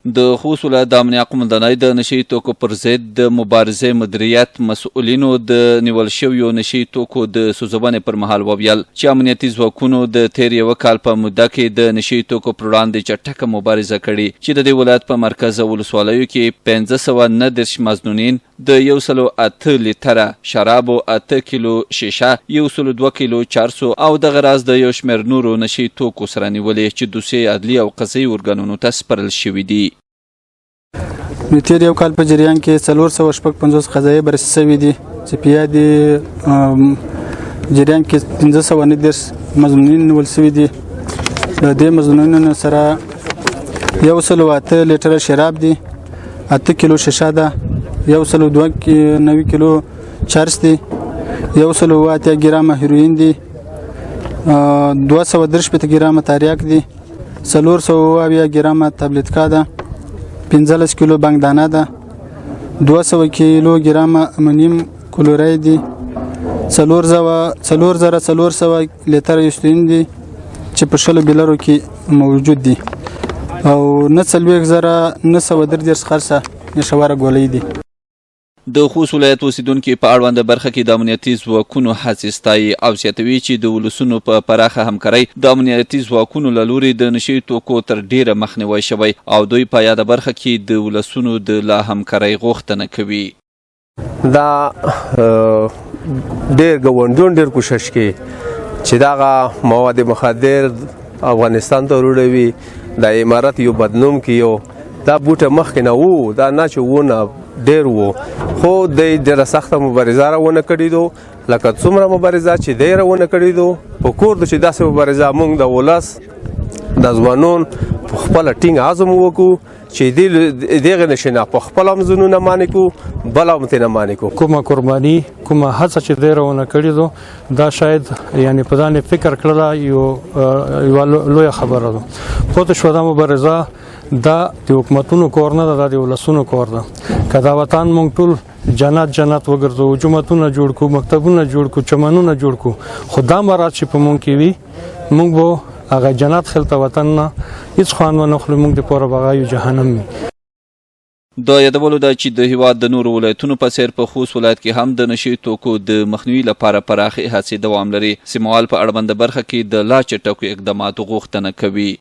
د خوست ولایت د امنیه قومندانۍ د نشي توکو پر ضد د مبارزې مدیریت مسؤلینو د نیول شویو نشي توکو د سوځونې پر مهال وویل چې امنیتي ځواکونو د تیر یو کال په موده کې د نشي توکو پر وړاندې چټکه مبارزه کړې چې د دې ولایت په مرکز ولسوالیو کې 1599 مظنونین د 108 لیتره شرابو 8 کیلو شیشه 102 کیلو چارسو او دغه راز د یو شمېر نورو نشي توکو سره نیولې چې دوسیې عدلي او قضایي ارګانونو ته سپارل شوي دي. د تیر یو کال په جریان کې 455 قضایي بررسي شوي دي چې په یادې جریان کې 1519 مظنونین نیول شوي دي. د دې مظنونینو سره 108 لیټره شراب دي، 8 کیلو شیشه ده، 102 کیلو چرس دي، 108 ګرامه هیروین دي، 213 ګرامه تریاک دي، 400 ګرامه تابلیتکا ده، 15 کیلو بانګدانه ده، 200 کیلو ګرامه امونیم کلوراید دي، 4400 لیتره یوستین دي چې په شلو بیلرو کې موجود دي او 9,930 خرڅه نشواره ګولۍ دي. د خوست ولایت اوسیدونکي په اړونده برخه کې د امنیتي ځواکونو هڅې ستایي او زیاتوي چې د ولسونو په پراخه همکارۍ د امنیتي ځواکونو له لوري د نشي توکو تر ډیره مخنیوی شوی او دوی په یاده برخه کې د ولسونو د لا همکارۍ غوښتنه کوي. دا ډیر ګوندون ډیر کوشش کوي چې دغه مواد مخدر افغانستان ته وروړوي. د امارات یو بدنوم کې دا بوټه مخکې نه وو، دا نه چې وونه ډیر وو، خو د ډیره سخته مبارزه راونه کړې دو. لکه څومره مبارزه چې دی راونه کړې دو، په کور د چې داسې مبارزه موږ د ولس د ځوانون په خپله ټینګ عزم وکړو چې دغه نشي نه په خپل هم ځانونه مانې کړو، بل هم ترې نه مانې کړو. کومه قرباني کومه هڅه چې دی راونه کړې دو، دا شاید یعنې په ځان فکر کړله یوه لویه خبره ده. پوه شوه دا مبارزه دا د حکومتونو کور نه ده، دا د ولسونو کور ده. که دا وطن موږ ټول جنت وګرځو، جوماتونه جوړ کړو، مکتبونه جوړ کړو، چمنونه جوړ کړو، خو دا مراد چې په موږ کې وي موږ به هغه جنت خلته وطن نه هېڅ خوند ونه خورو، موږ دپاره به هغه یو جهنم وي. دا یادولو ده چې د هیواد د نورو ولایتونو په څیر په خوست ولایت کې هم د نشي توکو د مخنیوي لپاره پراخې هڅې دوام لري. سیموال په اړونده برخه کې د لا چټکو اقداماتو غوښتنه کوي.